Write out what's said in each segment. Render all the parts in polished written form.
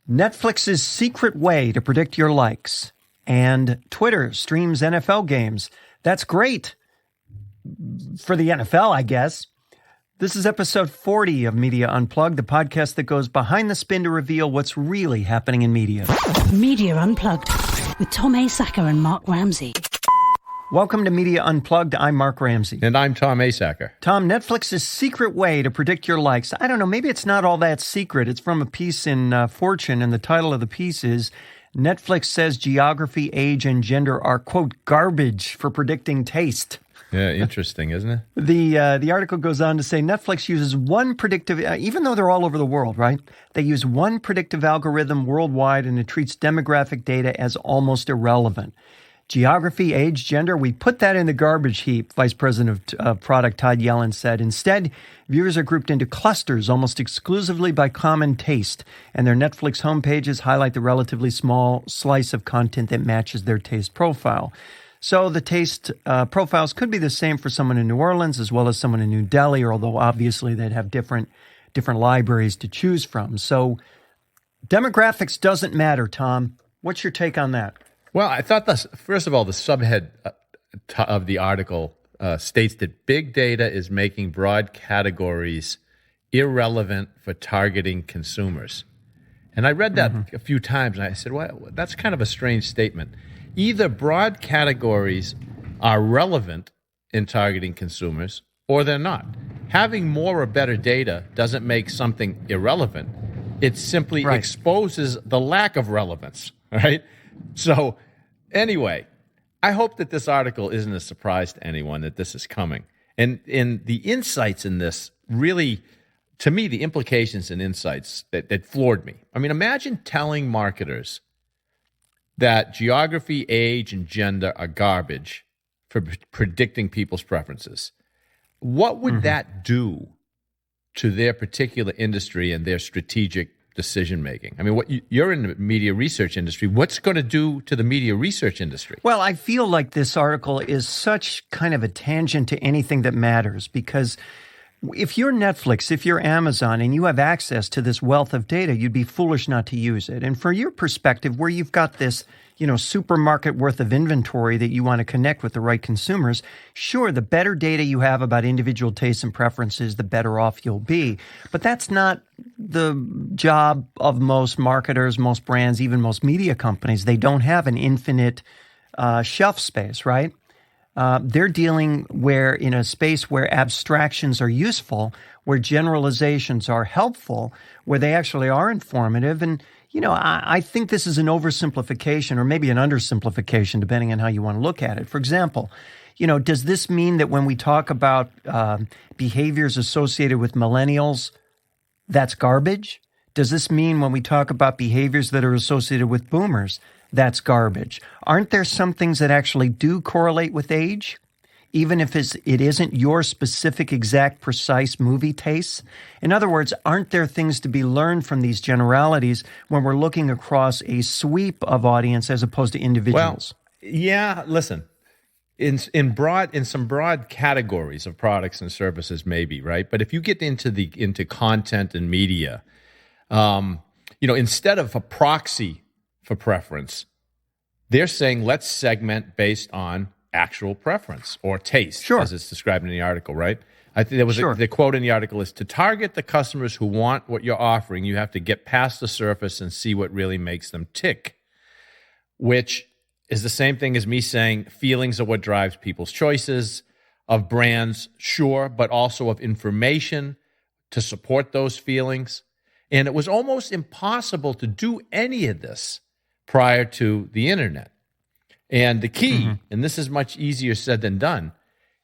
Netflix's secret way to predict your likes. And Twitter streams NFL games. That's great. For the NFL, I guess. This is episode 40 of Media Unplugged, the podcast that goes behind the spin to reveal what's really happening in media. Media Unplugged with Tom Asacker and Mark Ramsey. Welcome to Media Unplugged. I'm Mark Ramsey. And I'm Tom Asacker. Tom, Netflix's secret way to predict your likes. I don't know, maybe it's not all that secret. It's from a piece in Fortune, and the title of the piece is, Netflix says geography, age, and gender are, quote, garbage for predicting taste. Yeah, interesting, isn't it? The article goes on to say Netflix uses one predictive, even though they're all over the world, right? They use one predictive algorithm worldwide, and it treats demographic data as almost irrelevant. Geography, age, gender, we put that in the garbage heap, Vice President of Product Todd Yellen said. Instead, viewers are grouped into clusters almost exclusively by common taste, and their Netflix homepages highlight the relatively small slice of content that matches their taste profile. So the taste profiles could be the same for someone in New Orleans as well as someone in New Delhi, although obviously they'd have different libraries to choose from. So demographics doesn't matter, Tom. What's your take on that? Well, I thought first of all, the subhead of the article states that big data is making broad categories irrelevant for targeting consumers. And I read that a few times, and I said, well, that's kind of a strange statement. Either broad categories are relevant in targeting consumers, or they're not. Having more or better data doesn't make something irrelevant. It simply exposes the lack of relevance, right? So anyway, I hope that this article isn't a surprise to anyone that this is coming. And in the insights in this really, to me, the implications and insights that floored me. I mean, imagine telling marketers that geography, age, and gender are garbage for predicting people's preferences. What would that do to their particular industry and their strategic decision-making? I mean, you're in the media research industry. What's going to do to the media research industry? Well, I feel like this article is such kind of a tangent to anything that matters, because if you're Netflix, if you're Amazon, and you have access to this wealth of data, you'd be foolish not to use it. And for your perspective, where you've got this, supermarket worth of inventory that you want to connect with the right consumers, sure, the better data you have about individual tastes and preferences, the better off you'll be. But that's not the job of most marketers, most brands, even most media companies. They don't have an infinite shelf space, right? They're dealing in a space where abstractions are useful, where generalizations are helpful, where they actually are informative. And, I think this is an oversimplification or maybe an undersimplification, depending on how you want to look at it. For example, does this mean that when we talk about behaviors associated with millennials, that's garbage? Does this mean when we talk about behaviors that are associated with boomers, that's garbage? Aren't there some things that actually do correlate with age, even if it isn't your specific, exact, precise movie tastes? In other words, aren't there things to be learned from these generalities when we're looking across a sweep of audience as opposed to individuals? Well, yeah, listen, in some broad categories of products and services, maybe, right? But if you get into content and media, instead of a proxy for preference, they're saying let's segment based on actual preference or taste, as it's described in the article, right? I think there was the quote in the article is, to target the customers who want what you're offering, you have to get past the surface and see what really makes them tick, which is the same thing as me saying feelings are what drives people's choices of brands, sure, but also of information to support those feelings. And it was almost impossible to do any of this prior to the internet. And the key, and this is much easier said than done,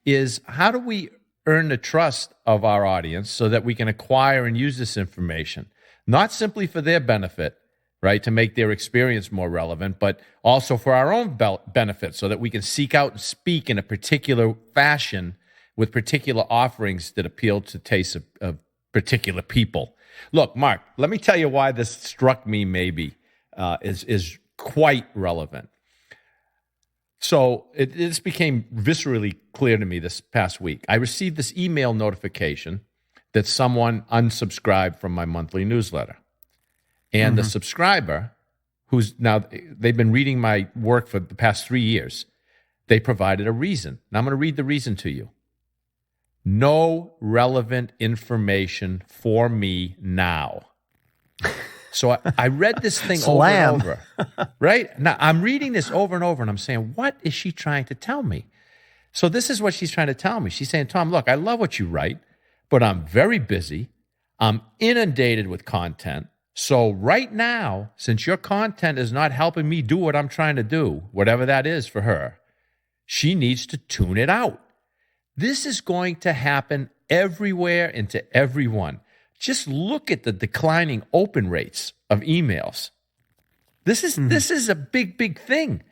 is how do we earn the trust of our audience so that we can acquire and use this information, not simply for their benefit, right, to make their experience more relevant, but also for our own benefit so that we can seek out and speak in a particular fashion with particular offerings that appeal to tastes of particular people. Look, Mark, let me tell you why this struck me maybe is quite relevant. So this became viscerally clear to me this past week. I received this email notification that someone unsubscribed from my monthly newsletter. And the subscriber, who's now, they've been reading my work for the past 3 years, they provided a reason. Now I'm going to read the reason to you. No relevant information for me now. So I read this thing over and over, right? Now I'm reading this over and over, and I'm saying, what is she trying to tell me? So this is what she's trying to tell me. She's saying, Tom, look, I love what you write, but I'm very busy. I'm inundated with content. So right now, since your content is not helping me do what I'm trying to do, whatever that is for her, she needs to tune it out. This is going to happen everywhere and to everyone. Just look at the declining open rates of emails. This is a big, big thing.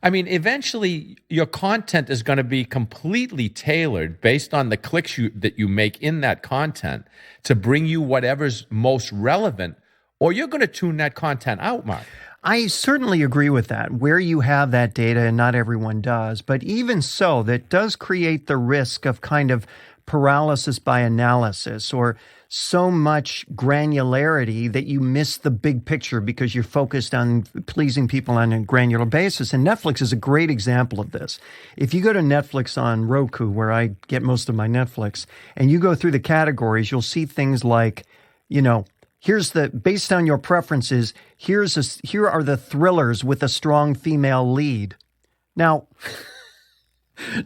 I mean, eventually your content is going to be completely tailored based on the clicks that you make in that content to bring you whatever's most relevant, or you're going to tune that content out, Mark. I certainly agree with that, where you have that data, and not everyone does. But even so, that does create the risk of kind of paralysis by analysis, or so much granularity that you miss the big picture because you're focused on pleasing people on a granular basis. And Netflix is a great example of this. If you go to Netflix on Roku, where I get most of my Netflix, and you go through the categories, you'll see things like, based on your preferences, here are the thrillers with a strong female lead. Now,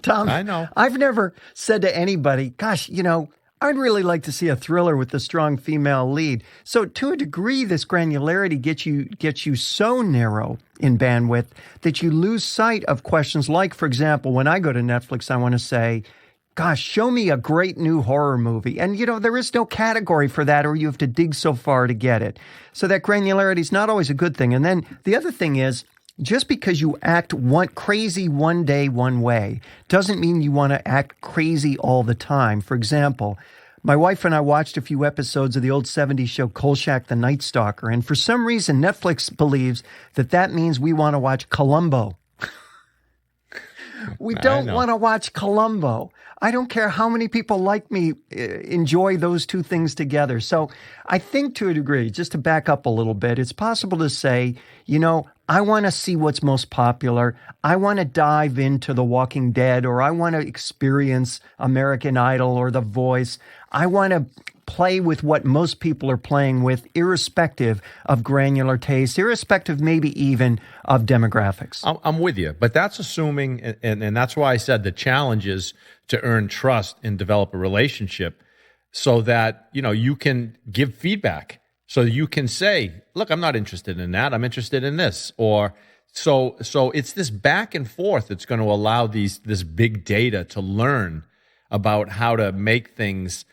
Tom, I know. I've never said to anybody, gosh, I'd really like to see a thriller with a strong female lead. So to a degree, this granularity gets you so narrow in bandwidth that you lose sight of questions like, for example, when I go to Netflix, I want to say, gosh, show me a great new horror movie. And, there is no category for that, or you have to dig so far to get it. So that granularity is not always a good thing. And then the other thing is, just because you act crazy one day, one way, doesn't mean you want to act crazy all the time. For example, my wife and I watched a few episodes of the old 70s show Kolchak the Night Stalker. And for some reason, Netflix believes that means we want to watch Columbo. We don't want to watch Columbo. I don't care how many people like me enjoy those two things together. So I think to a degree, just to back up a little bit, it's possible to say, I want to see what's most popular. I want to dive into The Walking Dead, or I want to experience American Idol or The Voice. I want to play with what most people are playing with, irrespective of granular taste, irrespective maybe even of demographics. I'm with you, but that's assuming, and that's why I said the challenge is to earn trust and develop a relationship so that, you can give feedback. So you can say, look, I'm not interested in that. I'm interested in this. Or so it's this back and forth that's going to allow this big data to learn about how to make things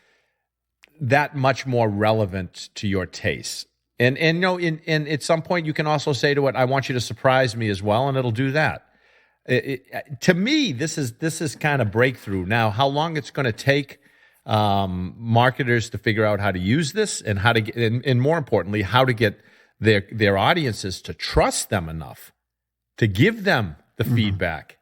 that much more relevant to your tastes. And at some point you can also say to it, I want you to surprise me as well, and it'll do that. To me, this is kind of breakthrough. Now, how long it's going to take marketers to figure out how to use this, and how to get, and more importantly, how to get their audiences to trust them enough to give them the feedback.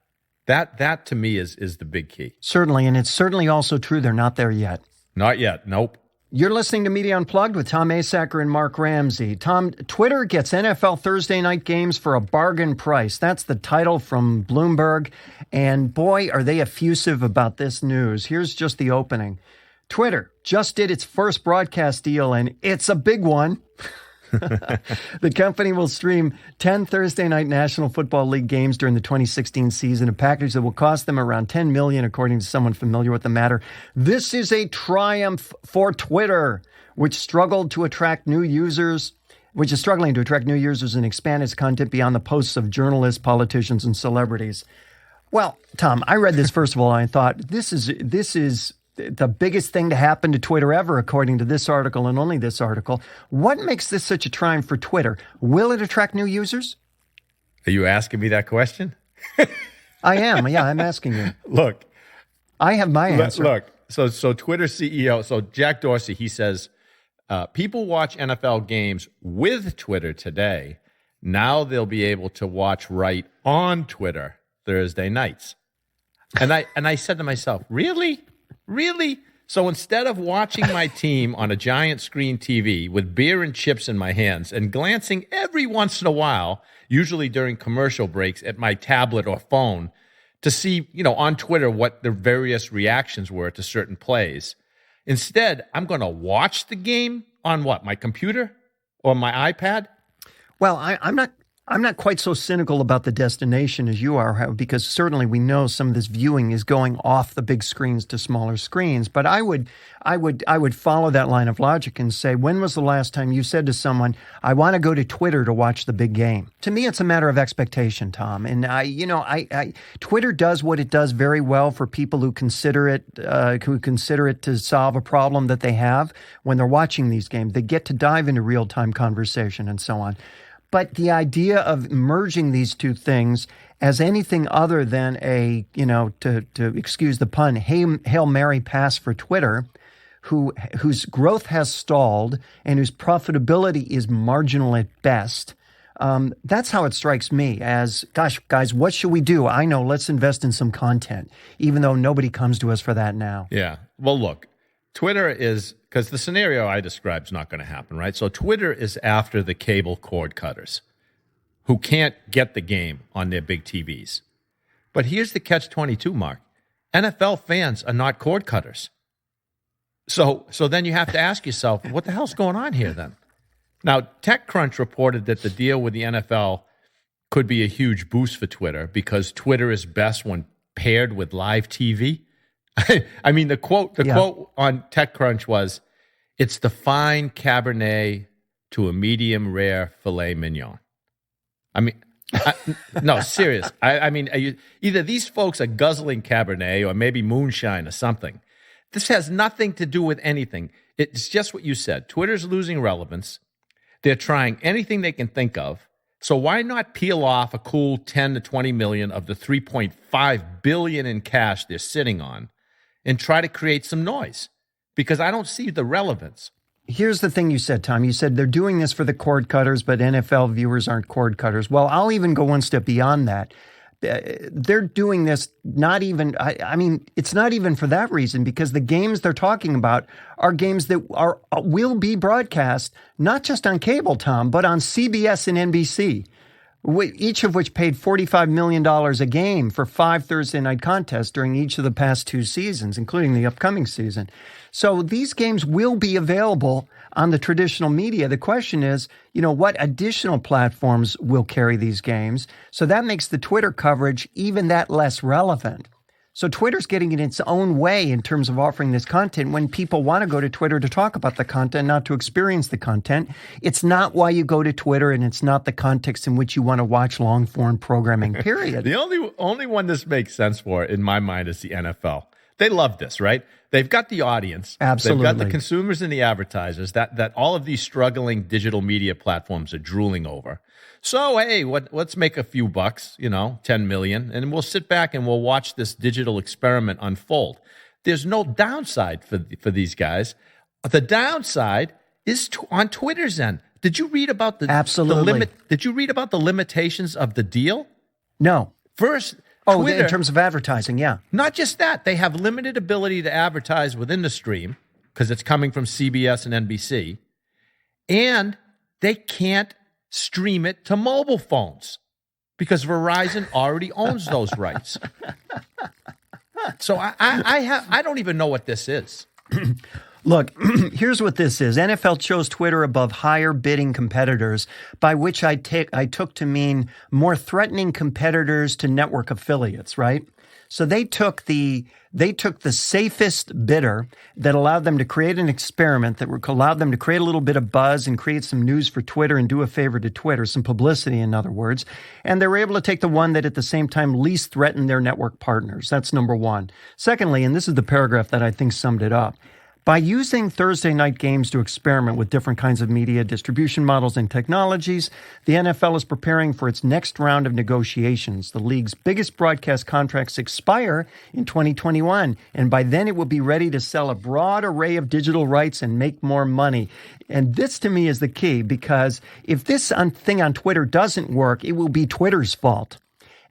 That to me is the big key. Certainly, and it's certainly also true they're not there yet. Not yet. Nope. You're listening to Media Unplugged with Tom Asacker and Mark Ramsey. Tom, Twitter gets NFL Thursday night games for a bargain price. That's the title from Bloomberg. And boy, are they effusive about this news. Here's just the opening. Twitter just did its first broadcast deal, and it's a big one. The company will stream 10 Thursday night National Football League games during the 2016 season, a package that will cost them around $10 million, according to someone familiar with the matter. This is a triumph for Twitter, which is struggling to attract new users and expand its content beyond the posts of journalists, politicians, and celebrities. Well, Tom, I read this first of all, and I thought, this is the biggest thing to happen to Twitter ever, according to this article and only this article. What makes this such a triumph for Twitter? Will it attract new users? Are you asking me that question? I am. Yeah, I'm asking you. Look. I have my answer. Look, so Twitter CEO, so Jack Dorsey, he says, people watch NFL games with Twitter today. Now they'll be able to watch right on Twitter Thursday nights. And I said to myself, really? So instead of watching my team on a giant screen TV with beer and chips in my hands and glancing every once in a while, usually during commercial breaks, at my tablet or phone to see, on Twitter what the various reactions were to certain plays, instead, I'm going to watch the game on what, my computer or my iPad? Well, I'm not quite so cynical about the destination as you are, because certainly we know some of this viewing is going off the big screens to smaller screens. But I would follow that line of logic and say, when was the last time you said to someone, "I want to go to Twitter to watch the big game"? To me, it's a matter of expectation, Tom. And Twitter does what it does very well for people who consider it to solve a problem that they have when they're watching these games. They get to dive into real-time conversation and so on. But the idea of merging these two things as anything other than a, to excuse the pun, Hail Mary pass for Twitter, whose growth has stalled and whose profitability is marginal at best, that's how it strikes me as, gosh, guys, what should we do? I know, let's invest in some content, even though nobody comes to us for that now. Yeah. Well, look, Twitter is, because the scenario I described is not going to happen, right? So Twitter is after the cable cord cutters who can't get the game on their big TVs. But here's the catch-22, Mark. NFL fans are not cord cutters. So then you have to ask yourself, what the hell's going on here then? Now, TechCrunch reported that the deal with the NFL could be a huge boost for Twitter because Twitter is best when paired with live TV. I mean, the quote on TechCrunch was, "It's the fine Cabernet to a medium rare filet mignon." I mean, no, serious. I mean, either these folks are guzzling Cabernet or maybe moonshine or something. This has nothing to do with anything. It's just what you said. Twitter's losing relevance. They're trying anything they can think of. So why not peel off a cool 10 to 20 million of the 3.5 billion in cash they're sitting on and try to create some noise? Because I don't see the relevance. Here's the thing you said, Tom. You said they're doing this for the cord cutters, but NFL viewers aren't cord cutters. Well, I'll even go one step beyond that. They're doing this not even, it's not even for that reason, because the games they're talking about are games that will be broadcast, not just on cable, Tom, but on CBS and NBC, each of which paid $45 million a game for 5 Thursday night contests during each of the past 2 seasons, including the upcoming season. So these games will be available on the traditional media. The question is, what additional platforms will carry these games? So that makes the Twitter coverage even that less relevant. So Twitter's getting in its own way in terms of offering this content when people want to go to Twitter to talk about the content, not to experience the content. It's not why you go to Twitter, and it's not the context in which you want to watch long-form programming, period. The only one this makes sense for, in my mind, is the NFL. They love this, right? They've got the audience. Absolutely. They've got the consumers and the advertisers that all of these struggling digital media platforms are drooling over. So, hey, let's make a few bucks, 10 million, and we'll sit back and we'll watch this digital experiment unfold. There's no downside for these guys. The downside is on Twitter's end. Did you read about Absolutely. Did you read about the limitations of the deal? No. First, Twitter, in terms of advertising, yeah. Not just that. They have limited ability to advertise within the stream because it's coming from CBS and NBC, and they can't stream it to mobile phones because Verizon already owns those rights. So I don't even know what this is. Look, here's what this is. NFL chose Twitter above higher bidding competitors, by which I took to mean more threatening competitors to network affiliates, right? So they took the safest bidder that allowed them to create an experiment that allowed them to create a little bit of buzz and create some news for Twitter and do a favor to Twitter, some publicity, in other words. And they were able to take the one that at the same time least threatened their network partners. That's number one. Secondly, and this is the paragraph that I think summed it up, by using Thursday night games to experiment with different kinds of media distribution models and technologies, the NFL is preparing for its next round of negotiations. The league's biggest broadcast contracts expire in 2021, and by then it will be ready to sell a broad array of digital rights and make more money. And this, to me, is the key, because if this thing on Twitter doesn't work, it will be Twitter's fault.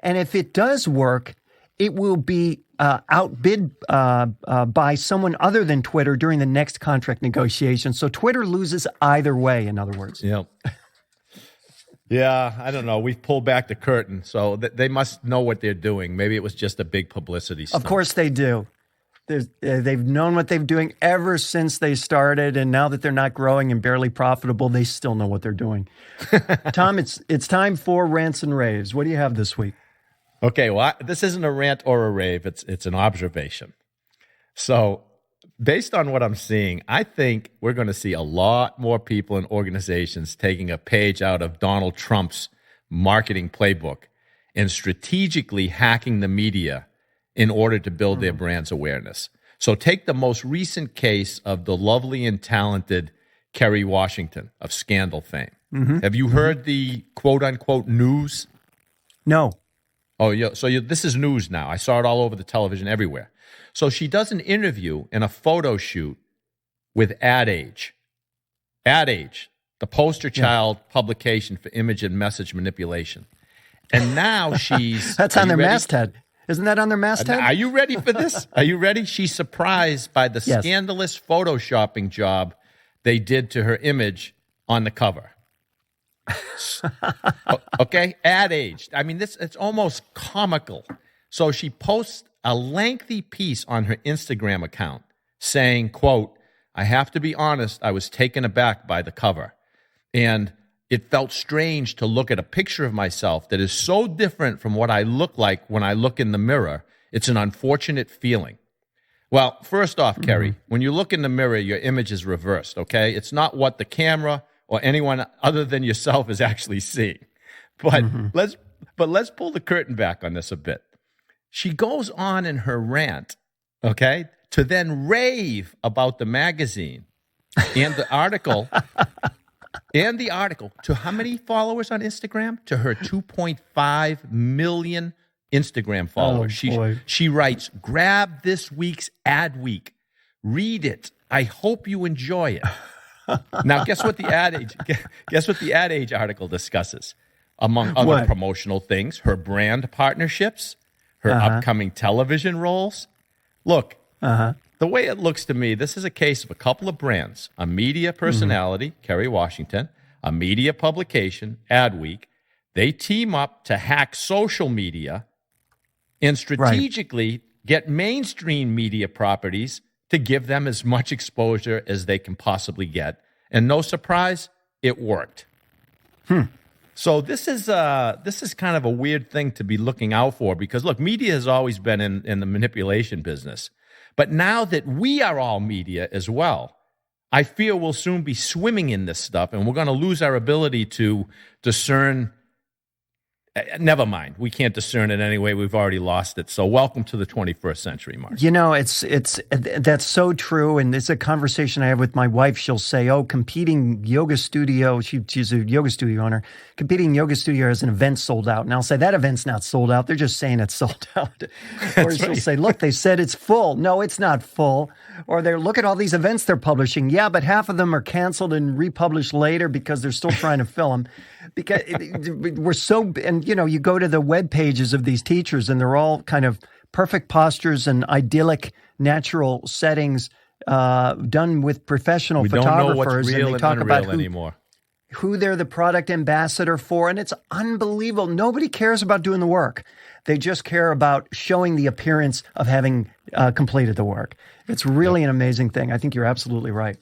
And if it does work, it will be outbid by someone other than Twitter during the next contract negotiation. So Twitter loses either way, in other words. Yep. Yeah, I don't know. We've pulled back the curtain, so they must know what they're doing. Maybe it was just a big publicity stunt. Of course they do. They've known what they're doing ever since they started, and now that they're not growing and barely profitable, they still know what they're doing. Tom, it's time for Rants and Raves. What do you have this week? Okay, well, this isn't a rant or a rave. It's an observation. So based on what I'm seeing, I think we're going to see a lot more people and organizations taking a page out of Donald Trump's marketing playbook and strategically hacking the media in order to build their brand's awareness. So take the most recent case of the lovely and talented Kerry Washington of Scandal fame. Mm-hmm. Have you heard the quote-unquote news? No. Oh, yeah. So this is news now. I saw it all over the television everywhere. So she does an interview and a photo shoot with Ad Age. Ad Age, the poster child publication for image and message manipulation. And now she's... That's on their masthead. Isn't that on their masthead? Are you ready for this? Are you ready? She's surprised by the scandalous photoshopping job they did to her image on the cover. Okay? Ad Age. I mean, it's almost comical. So she posts a lengthy piece on her Instagram account saying, quote, "I have to be honest, I was taken aback by the cover. And it felt strange to look at a picture of myself that is so different from what I look like when I look in the mirror. It's an unfortunate feeling." Well, first off, Kerry, when you look in the mirror, your image is reversed, okay? It's not what the camera or anyone other than yourself is actually seeing. But let's pull the curtain back on this a bit. She goes on in her rant, okay, to then rave about the magazine and the article. And the article, to how many followers on Instagram? To her 2.5 million Instagram followers. She writes, "Grab this week's ad week. Read it. I hope you enjoy it." Now, guess what the Ad Age article discusses? Among other promotional things, her brand partnerships, her upcoming television roles. Look, the way it looks to me, this is a case of a couple of brands, a media personality, Kerry Washington, a media publication, Adweek. They team up to hack social media and strategically get mainstream media properties to give them as much exposure as they can possibly get. And no surprise, it worked. So this is kind of a weird thing to be looking out for because, look, media has always been in the manipulation business. But now that we are all media as well, I fear we'll soon be swimming in this stuff and we're going to lose our ability to discern. Never mind. We can't discern it anyway. We've already lost it. So welcome to the 21st century, Mark. You know, that's so true. And it's a conversation I have with my wife. She'll say, "Oh, competing yoga studio." She's a yoga studio owner. "Competing yoga studio has an event sold out." And I'll say, "That event's not sold out. They're just saying it's sold out." Or she'll say, "Look, they said it's full." "No, it's not full." Or look at all these events they're publishing. "Yeah, but half of them are canceled and republished later because they're still trying to fill them." Because we're so, and you know, you go to the web pages of these teachers and they're all kind of perfect postures and idyllic natural settings done with professional photographers. Don't know what's real and they talk and about anymore. Who they're the product ambassador for. And it's unbelievable. Nobody cares about doing the work. They just care about showing the appearance of having completed the work. It's really an amazing thing. I think you're absolutely right.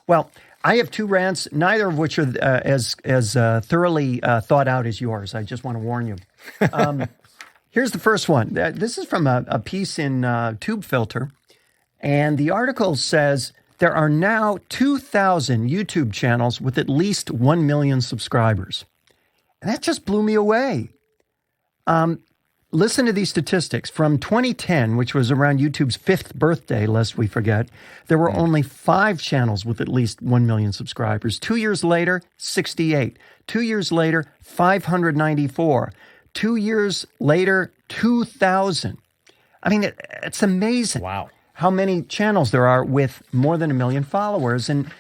Well, I have two rants, neither of which are as thoroughly thought out as yours. I just want to warn you. Here's the first one. This is from a piece in Tube Filter, and the article says there are now 2,000 YouTube channels with at least 1 million subscribers. And that just blew me away. Listen to these statistics. From 2010, which was around YouTube's 5th birthday, lest we forget, there were only 5 channels with at least 1 million subscribers. 2 years later, 68. 2 years later, 594. 2 years later, 2,000. I mean, it's amazing. Wow. How many channels there are with more than 1 million followers. And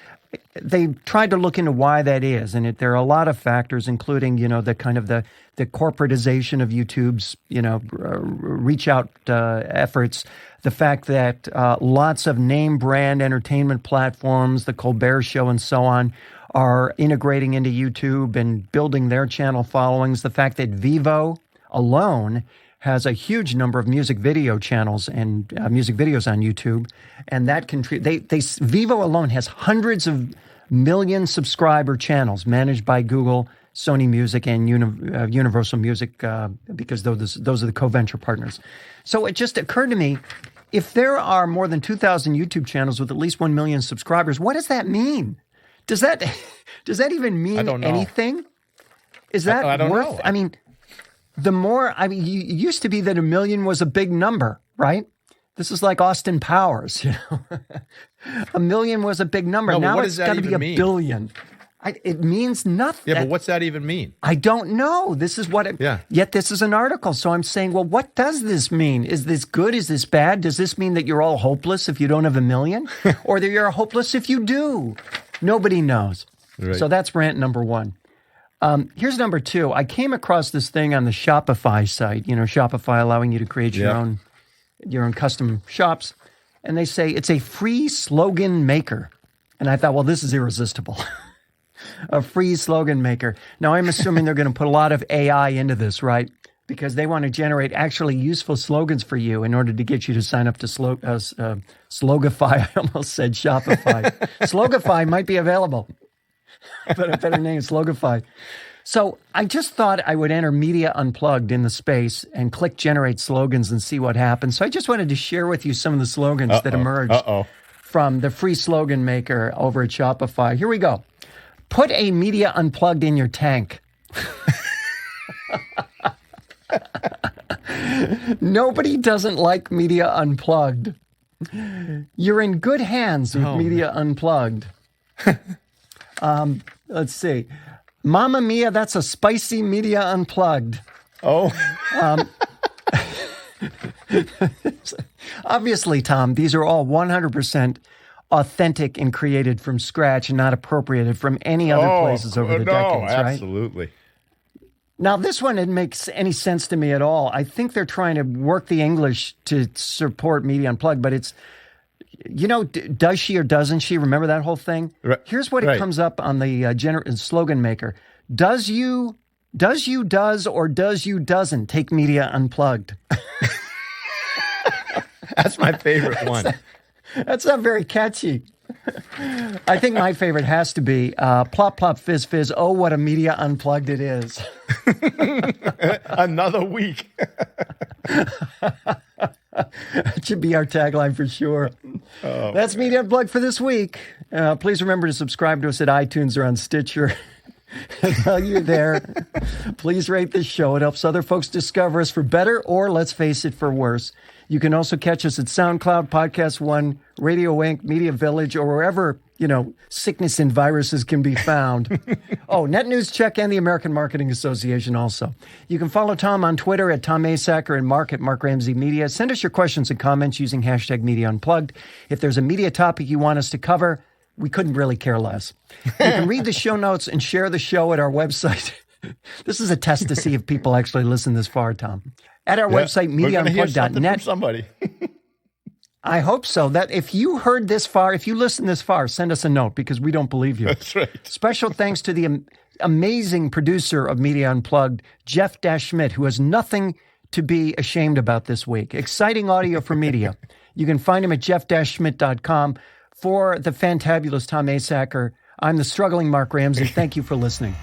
they tried to look into why that is, and there are a lot of factors, including the kind of the corporatization of YouTube's reach out efforts, the fact that lots of name brand entertainment platforms, the Colbert Show and so on, are integrating into YouTube and building their channel followings. The fact that Vivo alone has a huge number of music video channels and music videos on YouTube, and that Vivo alone has hundreds of million subscriber channels managed by Google, Sony Music, and Universal Music, because those are the co-venture partners. So it just occurred to me, if there are more than 2,000 YouTube channels with at least 1 million subscribers, what does that mean? Does that even mean anything? Is that I don't worth? know. I mean, it used to be that 1 million was a big number, right? This is like Austin Powers, 1 million was a big number. No, now it's got to be a billion. It means nothing. Yeah, but what's that even mean? I don't know. This is what yet this is an article. So I'm saying, well, what does this mean? Is this good? Is this bad? Does this mean that you're all hopeless if you don't have 1 million? Or that you're hopeless if you do? Nobody knows. Right. So that's rant number one. Here's number two. I came across this thing on the Shopify site, Shopify allowing you to create your own custom shops. And they say it's a free slogan maker. And I thought, well, this is irresistible. A free slogan maker. Now, I'm assuming they're going to put a lot of AI into this, right? Because they want to generate actually useful slogans for you in order to get you to sign up to Slogify. I almost said Shopify. Slogify might be available. But a better name, Slogify. So I just thought I would enter Media Unplugged in the space and click Generate Slogans and see what happens. So I just wanted to share with you some of the slogans that emerged from the free slogan maker over at Shopify. Here we go. Put a Media Unplugged in your tank. Nobody doesn't like Media Unplugged. You're in good hands with Media Unplugged. Let's see. Mamma mia, that's a spicy Media Unplugged. Oh. Obviously, Tom, these are all 100% authentic and created from scratch and not appropriated from any other places over the decades, right? Absolutely. Now, this one didn't make any sense to me at all. I think they're trying to work the English to support Media Unplugged, but it's, does she or doesn't she? Remember that whole thing? Right. Here's what it comes up on the slogan maker. Does you, does or does you doesn't take Media Unplugged? That's my favorite one. That's not very catchy. I think my favorite has to be plop, plop, fizz, fizz. Oh, what a Media Unplugged it is. Another week. That should be our tagline for sure. That's Media Unplugged for this week. Please remember to subscribe to us at iTunes or on Stitcher. And while you're there, please rate this show. It helps other folks discover us for better or, let's face it, for worse. You can also catch us at SoundCloud, Podcast One, Radio Inc., Media Village, or wherever, sickness and viruses can be found. Net News Check and the American Marketing Association also. You can follow Tom on Twitter at Tom Asacker and Mark at Mark Ramsey Media. Send us your questions and comments using hashtag Media Unplugged. If there's a media topic you want us to cover, we couldn't really care less. You can read the show notes and share the show at our website. This is a test to see if people actually listen this far, Tom. At our website, mediaunplugged.net. Somebody. I hope so. That if you heard this far, if you listened this far, send us a note because we don't believe you. That's right. Special thanks to the amazing producer of Media Unplugged, Jeff Schmidt, who has nothing to be ashamed about this week. Exciting audio for media. You can find him at jeff-schmidt.com. For the fantabulous Tom Asacker, I'm the struggling Mark Ramsey. Thank you for listening.